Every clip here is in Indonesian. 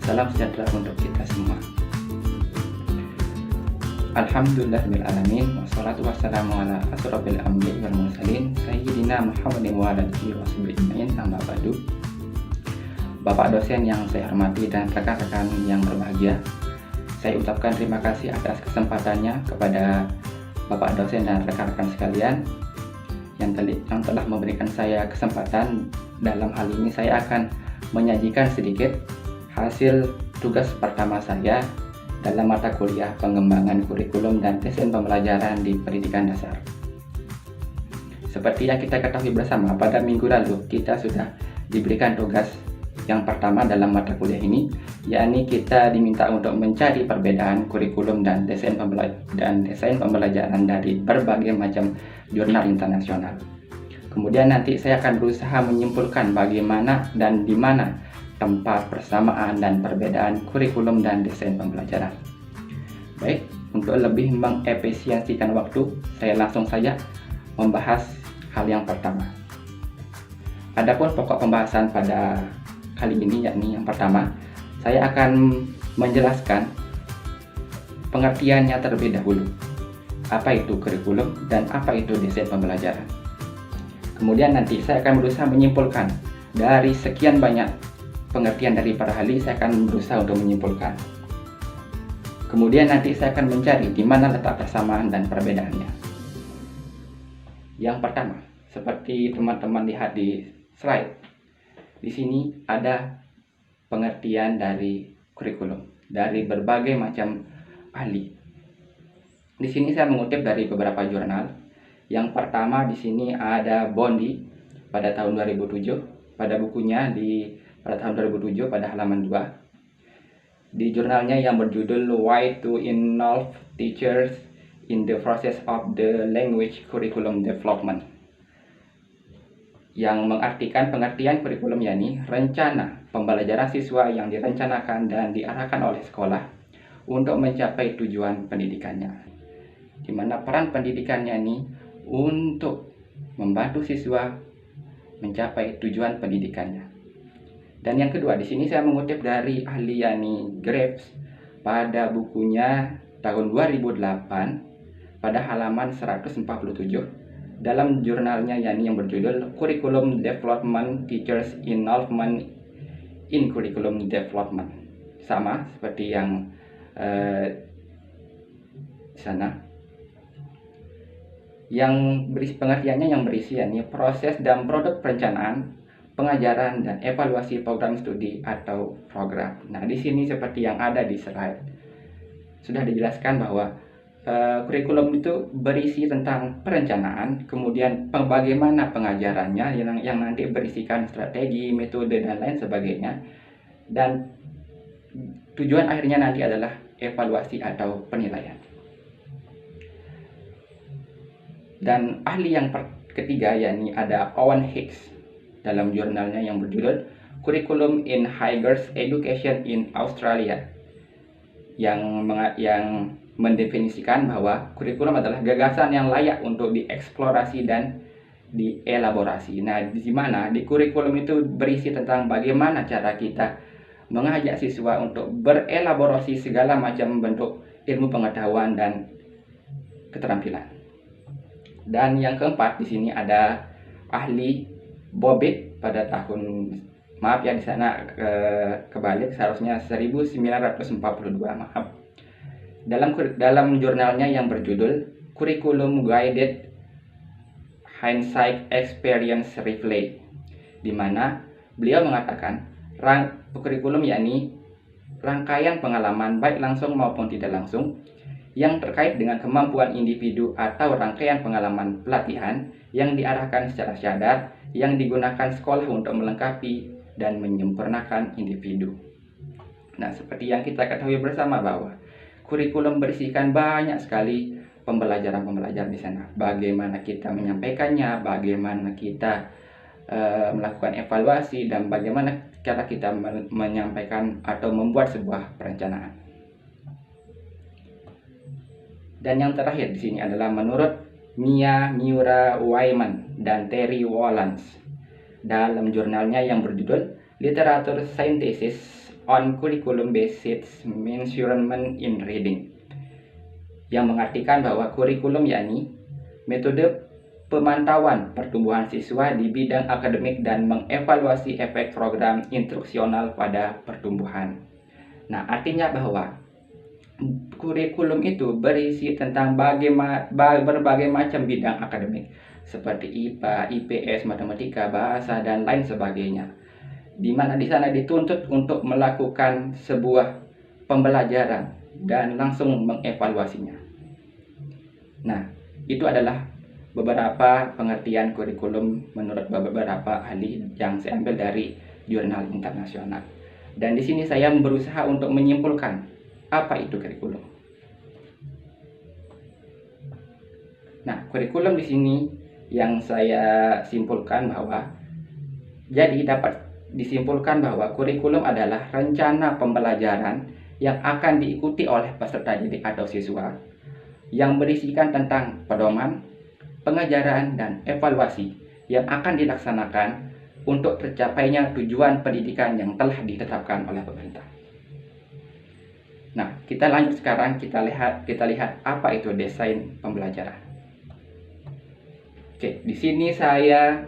Salam sejahtera untuk kita semua. Alhamdulillahirrahmanirrahim. Wassalatu wassalamu ala asrofil anbiya'i wal mursalin Sayyidina Muhammadin wa ala alihi wa sahbihi ajma'in. Amma ba'du. Bapak dosen yang saya hormati dan rekan-rekan yang berbahagia, saya ucapkan terima kasih atas kesempatannya kepada Bapak dosen dan rekan-rekan sekalian yang telah memberikan saya kesempatan. Dalam hal ini saya akan menyajikan sedikit hasil tugas pertama saya dalam mata kuliah pengembangan kurikulum dan desain pembelajaran di pendidikan dasar. Seperti yang kita ketahui bersama, pada minggu lalu kita sudah diberikan tugas yang pertama dalam mata kuliah ini, yakni kita diminta untuk mencari perbedaan kurikulum dan desain pembelajaran dari berbagai macam jurnal internasional. Kemudian nanti saya akan berusaha menyimpulkan bagaimana dan di mana tempat persamaan dan perbedaan kurikulum dan desain pembelajaran. Baik, untuk lebih mengefisiensikan waktu, saya langsung saja membahas hal yang pertama. Adapun pokok pembahasan pada kali ini, yakni yang pertama, saya akan menjelaskan pengertiannya terlebih dahulu. Apa itu kurikulum dan apa itu desain pembelajaran. Kemudian nanti saya akan berusaha menyimpulkan dari sekian banyak pengertian dari para ahli, saya akan berusaha untuk menyimpulkan. Kemudian nanti saya akan mencari di mana letak persamaan dan perbedaannya. Yang pertama, seperti teman-teman lihat di slide, di sini ada pengertian dari kurikulum dari berbagai macam ahli. Di sini saya mengutip dari beberapa jurnal. Yang pertama di sini ada Bondi pada tahun 2007, pada bukunya pada tahun 2007 pada halaman 2 di jurnalnya yang berjudul Why to Involve Teachers in the Process of the Language Curriculum Development, yang mengartikan pengertian kurikulum, yakni rencana pembelajaran siswa yang direncanakan dan diarahkan oleh sekolah untuk mencapai tujuan pendidikannya, di mana peran pendidikannya ini untuk membantu siswa mencapai tujuan pendidikannya. Dan yang kedua, di sini saya mengutip dari ahli yakni Graves pada bukunya tahun 2008 pada halaman 147 dalam jurnalnya yakni yang berjudul Curriculum Development Teachers Involvement in Curriculum Development. Sama seperti yang di sana. Yang pengertiannya yang berisi yakni proses dan produk perencanaan, pengajaran dan evaluasi program studi atau program. Nah, di sini seperti yang ada di slide sudah dijelaskan bahwa kurikulum itu berisi tentang perencanaan, kemudian bagaimana pengajarannya yang nanti berisikan strategi, metode dan lain sebagainya, dan tujuan akhirnya nanti adalah evaluasi atau penilaian. Dan ahli yang ketiga yakni ada Owen Hicks dalam jurnalnya yang berjudul Curriculum in Higher Education in Australia, yang mendefinisikan bahwa kurikulum adalah gagasan yang layak untuk dieksplorasi dan dielaborasi. Nah, di mana di kurikulum itu berisi tentang bagaimana cara kita mengajak siswa untuk berelaborasi segala macam bentuk ilmu pengetahuan dan keterampilan. Dan yang keempat di sini ada ahli Bobbitt pada tahun, maaf ya di sana kebalik, seharusnya 1942, maaf. Dalam jurnalnya yang berjudul Curriculum Guided Hindsight Experience Replay, di mana beliau mengatakan kurikulum yakni rangkaian pengalaman baik langsung maupun tidak langsung yang terkait dengan kemampuan individu atau rangkaian pengalaman pelatihan yang diarahkan secara sadar yang digunakan sekolah untuk melengkapi dan menyempurnakan individu. Nah, seperti yang kita ketahui bersama bahwa kurikulum berisikan banyak sekali pembelajaran di sana. Bagaimana kita menyampaikannya, bagaimana kita melakukan evaluasi, dan bagaimana cara kita menyampaikan atau membuat sebuah perencanaan. Dan yang terakhir di sini adalah menurut Miura Wyman dan Terry Wolans dalam jurnalnya yang berjudul Literature Synthesis on Curriculum Based Measurement in Reading, yang mengartikan bahwa kurikulum yakni metode pemantauan pertumbuhan siswa di bidang akademik dan mengevaluasi efek program instruksional pada pertumbuhan. Nah, artinya bahwa kurikulum itu berisi tentang berbagai macam bidang akademik seperti IPA, IPS, matematika, bahasa, dan lain sebagainya. Di mana di sana dituntut untuk melakukan sebuah pembelajaran dan langsung mengevaluasinya. Nah, itu adalah beberapa pengertian kurikulum menurut beberapa ahli yang saya ambil dari jurnal internasional. Dan di sini saya berusaha untuk menyimpulkan apa itu kurikulum. Nah, kurikulum di sini yang saya simpulkan bahwa dapat disimpulkan bahwa kurikulum adalah rencana pembelajaran yang akan diikuti oleh peserta didik atau siswa yang berisikan tentang pedoman, pengajaran, dan evaluasi yang akan dilaksanakan untuk tercapainya tujuan pendidikan yang telah ditetapkan oleh pemerintah. Nah, kita lanjut sekarang, kita lihat apa itu desain pembelajaran. Oke, di sini saya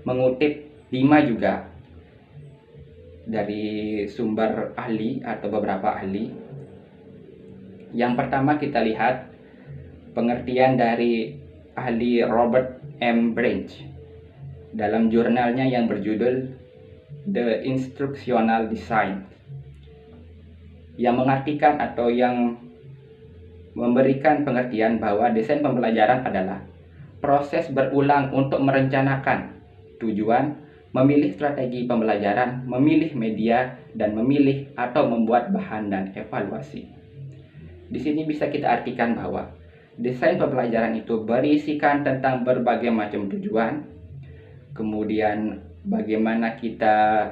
mengutip 5 juga dari sumber ahli atau beberapa ahli. Yang pertama kita lihat pengertian dari ahli Robert M. Branch dalam jurnalnya yang berjudul The Instructional Design, yang mengartikan atau yang memberikan pengertian bahwa desain pembelajaran adalah proses berulang untuk merencanakan tujuan, memilih strategi pembelajaran, memilih media, dan memilih atau membuat bahan dan evaluasi. Di sini bisa kita artikan bahwa desain pembelajaran itu berisikan tentang berbagai macam tujuan, kemudian bagaimana kita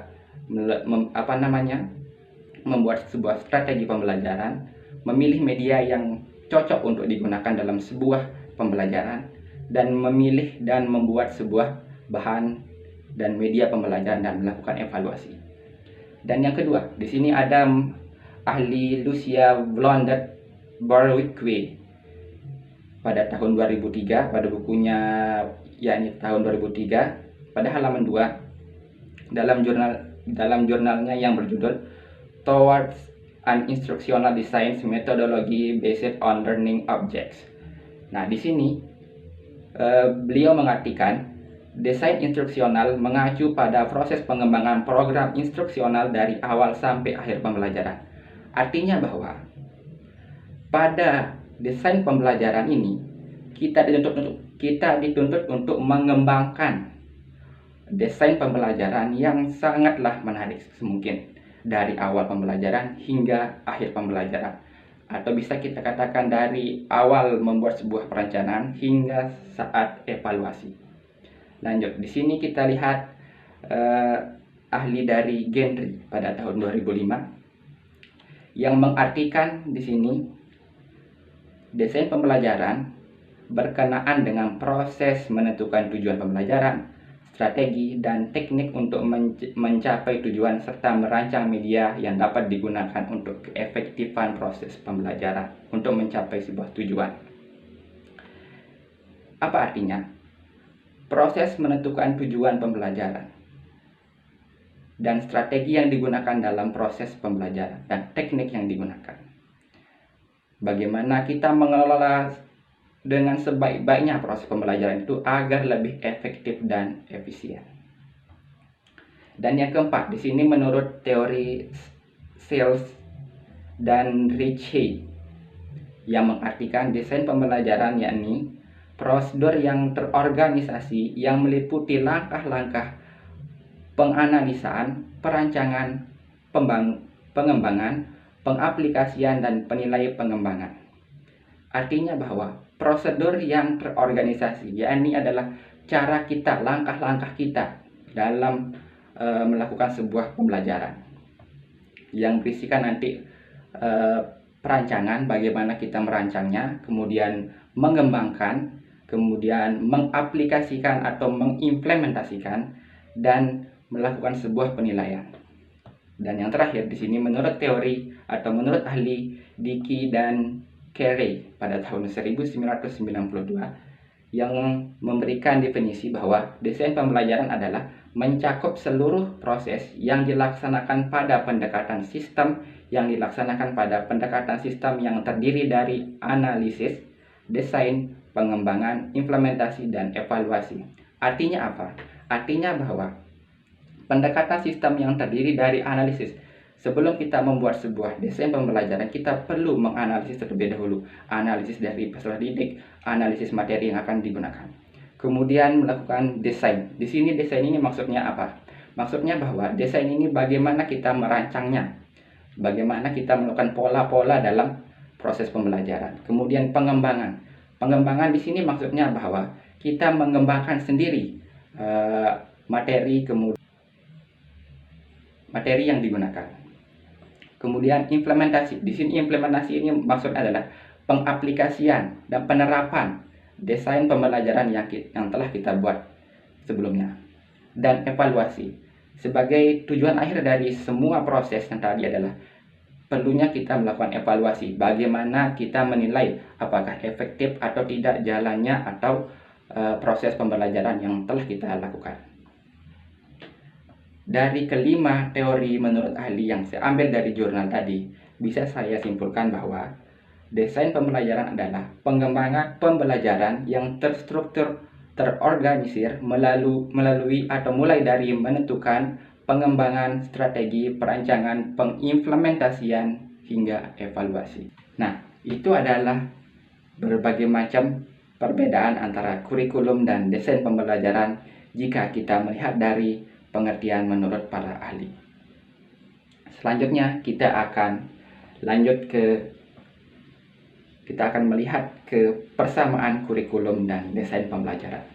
membuat sebuah strategi pembelajaran, memilih media yang cocok untuk digunakan dalam sebuah pembelajaran, dan memilih dan membuat sebuah bahan dan media pembelajaran dan melakukan evaluasi. Dan yang kedua, di sini ada ahli Lucia Blondet Borwick pada tahun 2003 pada bukunya yakni tahun 2003 pada halaman 2 dalam jurnalnya yang berjudul Towards an Instructional Design Methodology Based on Learning Objects. Nah, di sini beliau mengartikan desain instruksional mengacu pada proses pengembangan program instruksional dari awal sampai akhir pembelajaran. Artinya bahwa pada desain pembelajaran ini kita dituntut untuk mengembangkan desain pembelajaran yang sangatlah menarik mungkin dari awal pembelajaran hingga akhir pembelajaran, atau bisa kita katakan dari awal membuat sebuah perencanaan hingga saat evaluasi. Lanjut, di sini kita lihat ahli dari Gentry pada tahun 2005 yang mengartikan di sini desain pembelajaran berkenaan dengan proses menentukan tujuan pembelajaran, strategi, dan teknik untuk mencapai tujuan serta merancang media yang dapat digunakan untuk keefektifan proses pembelajaran untuk mencapai sebuah tujuan. Apa artinya? Proses menentukan tujuan pembelajaran dan strategi yang digunakan dalam proses pembelajaran dan teknik yang digunakan. Bagaimana kita mengelola dengan sebaik-baiknya proses pembelajaran itu agar lebih efektif dan efisien. Dan yang keempat, di sini menurut teori Searle dan Ritchie yang mengartikan desain pembelajaran yakni prosedur yang terorganisasi yang meliputi langkah-langkah penganalisaan, perancangan, pengembangan, pengaplikasian, dan penilaian pengembangan. Artinya bahwa prosedur yang terorganisasi, yakni adalah cara kita, langkah-langkah kita dalam melakukan sebuah pembelajaran yang berisikan nanti perancangan, bagaimana kita merancangnya, kemudian mengembangkan, kemudian mengaplikasikan atau mengimplementasikan, dan melakukan sebuah penilaian. Dan yang terakhir di sini menurut teori atau menurut ahli Dickey dan Carey pada tahun 1992 yang memberikan definisi bahwa desain pembelajaran adalah mencakup seluruh proses yang dilaksanakan pada pendekatan sistem yang terdiri dari analisis, desain, pengembangan, implementasi, dan evaluasi. Artinya apa? Artinya bahwa pendekatan sistem yang terdiri dari analisis. Sebelum kita membuat sebuah desain pembelajaran, kita perlu menganalisis terlebih dahulu. Analisis dari peserta didik, analisis materi yang akan digunakan. Kemudian melakukan desain. Di sini desain ini maksudnya apa? Maksudnya bahwa desain ini bagaimana kita merancangnya. Bagaimana kita melakukan pola-pola dalam proses pembelajaran. Kemudian pengembangan. Pengembangan di sini maksudnya bahwa kita mengembangkan sendiri materi yang digunakan. Kemudian implementasi. Di sini implementasi ini maksudnya adalah pengaplikasian dan penerapan desain pembelajaran yang telah kita buat sebelumnya. Dan evaluasi. Sebagai tujuan akhir dari semua proses yang tadi adalah perlunya kita melakukan evaluasi. Bagaimana kita menilai apakah efektif atau tidak jalannya atau proses pembelajaran yang telah kita lakukan. Dari kelima teori menurut ahli yang saya ambil dari jurnal tadi, bisa saya simpulkan bahwa desain pembelajaran adalah pengembangan pembelajaran yang terstruktur, terorganisir melalui atau mulai dari menentukan, pengembangan, strategi, perancangan, pengimplementasian, hingga evaluasi. Nah, itu adalah berbagai macam perbedaan antara kurikulum dan desain pembelajaran jika kita melihat dari pengertian menurut para ahli. Selanjutnya kita akan melihat ke persamaan kurikulum dan desain pembelajaran.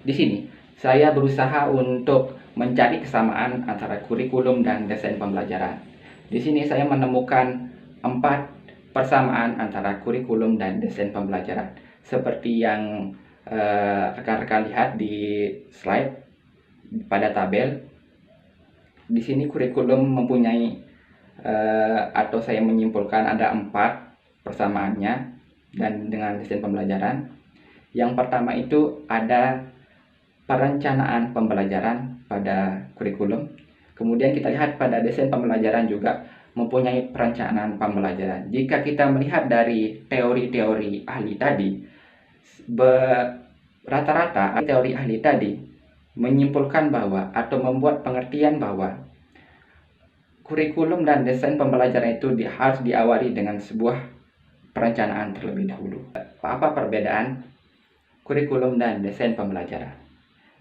Di sini saya berusaha untuk mencari kesamaan antara kurikulum dan desain pembelajaran. Di sini saya menemukan 4 persamaan antara kurikulum dan desain pembelajaran. Seperti yang rekan-rekan lihat di slide pada tabel. Di sini kurikulum mempunyai atau saya menyimpulkan ada 4 persamaannya dan dengan desain pembelajaran. Yang pertama itu ada perencanaan pembelajaran pada kurikulum. Kemudian kita lihat pada desain pembelajaran juga mempunyai perencanaan pembelajaran. Jika kita melihat dari teori-teori ahli tadi, rata-rata teori ahli tadi menyimpulkan bahwa atau membuat pengertian bahwa kurikulum dan desain pembelajaran itu harus diawali dengan sebuah perencanaan terlebih dahulu. Apa perbedaan kurikulum dan desain pembelajaran?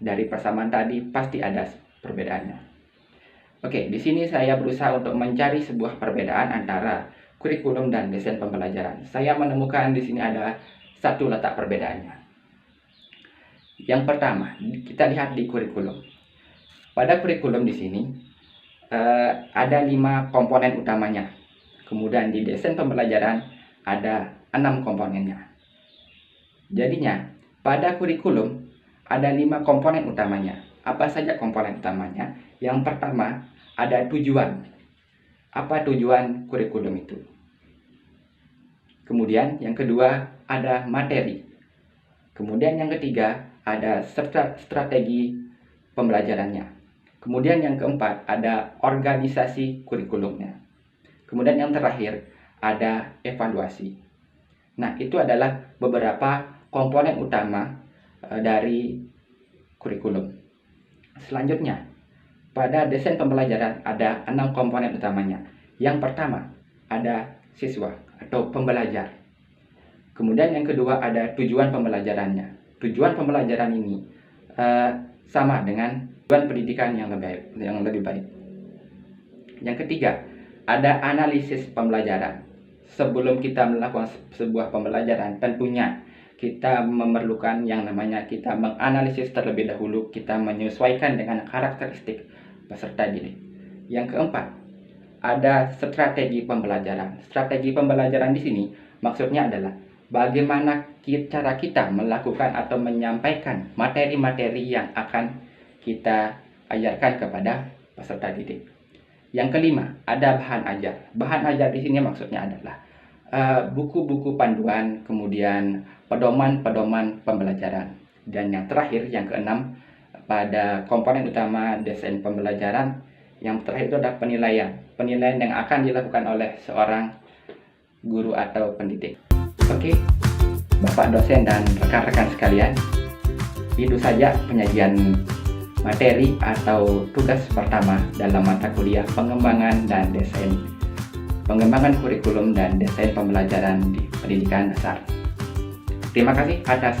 Dari persamaan tadi pasti ada perbedaannya. Oke, di sini saya berusaha untuk mencari sebuah perbedaan antara kurikulum dan desain pembelajaran. Saya menemukan di sini ada 1 letak perbedaannya. Yang pertama, kita lihat di kurikulum. Pada kurikulum di sini ada 5 komponen utamanya. Kemudian di desain pembelajaran ada 6 komponennya. Jadinya, pada kurikulum ada 5 komponen utamanya. Apa saja komponen utamanya? Yang pertama, ada tujuan. Apa tujuan kurikulum itu? Kemudian yang kedua, ada materi. Kemudian yang ketiga, ada strategi pembelajarannya. Kemudian yang keempat, ada organisasi kurikulumnya. Kemudian yang terakhir, ada evaluasi. Nah, itu adalah beberapa komponen utama dari kurikulum. Selanjutnya, pada desain pembelajaran ada 6 komponen utamanya. Yang pertama, ada siswa atau pembelajar. Kemudian yang kedua, ada tujuan pembelajarannya. Tujuan pembelajaran ini sama dengan tujuan pendidikan yang lebih baik. Yang ketiga, ada analisis pembelajaran. Sebelum kita melakukan sebuah pembelajaran, tentunya kita memerlukan yang namanya kita menganalisis terlebih dahulu, kita menyesuaikan dengan karakteristik peserta didik. Yang keempat, ada strategi pembelajaran. Strategi pembelajaran di sini maksudnya adalah bagaimana cara kita melakukan atau menyampaikan materi-materi yang akan kita ajarkan kepada peserta didik. Yang kelima, ada bahan ajar. Bahan ajar di sini maksudnya adalah buku-buku panduan, kemudian pedoman-pedoman pembelajaran. Dan yang terakhir, yang keenam, pada komponen utama desain pembelajaran, yang terakhir itu adalah penilaian. Penilaian yang akan dilakukan oleh seorang guru atau pendidik. Oke, Bapak dosen dan rekan-rekan sekalian, itu saja penyajian materi atau tugas pertama dalam mata kuliah pengembangan kurikulum dan desain pembelajaran di pendidikan dasar. Terima kasih atas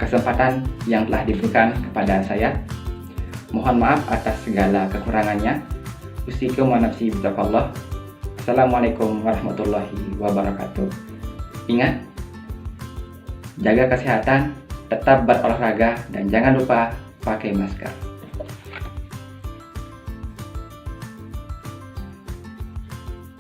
kesempatan yang telah diberikan kepada saya. Mohon maaf atas segala kekurangannya. Usikum wa nafsi bitaqallah. Assalamualaikum warahmatullahi wabarakatuh. Ingat, jaga kesehatan, tetap berolahraga, dan jangan lupa pakai masker.